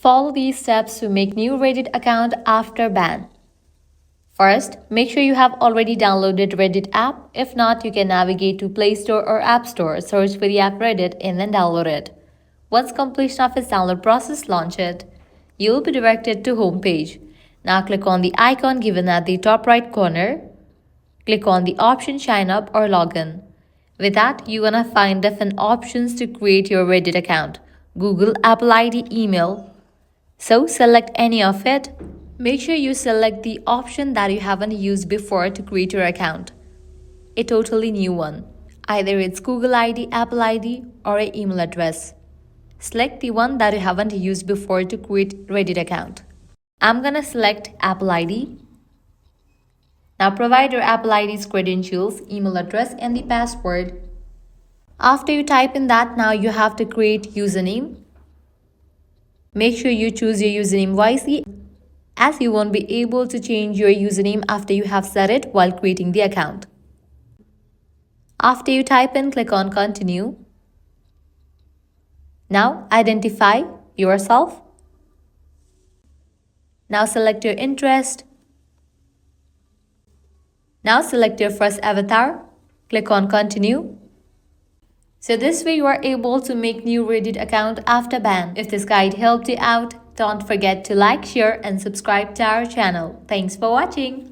Follow these steps to make new Reddit account after ban. First, make sure you have already downloaded Reddit app. If not, you can navigate to Play Store or App Store, search for the app Reddit and then download it. Once completion of its download process, launch it. You will be directed to home page. Now click on the icon given at the top right corner. Click on the option sign up or login. With that, you're gonna find different options to create your Reddit account. Google, Apple ID, email. So select any of it. Make sure you select the option that you haven't used before to create your account. A totally new one. Either it's Google ID, Apple ID, or an email address. Select the one that you haven't used before to create Reddit account. I'm gonna select Apple ID. Now provide your Apple ID's credentials, email address, and the password. After you type in that, now you have to create username. Make sure you choose your username wisely, as you won't be able to change your username after you have set it while creating the account. After you type in, click on continue. Now identify yourself. Now select your interest. Now select your first avatar. Click on continue. So this way you are able to make new Reddit account after ban. If this guide helped you out, don't forget to like, share and subscribe to our channel. Thanks for watching.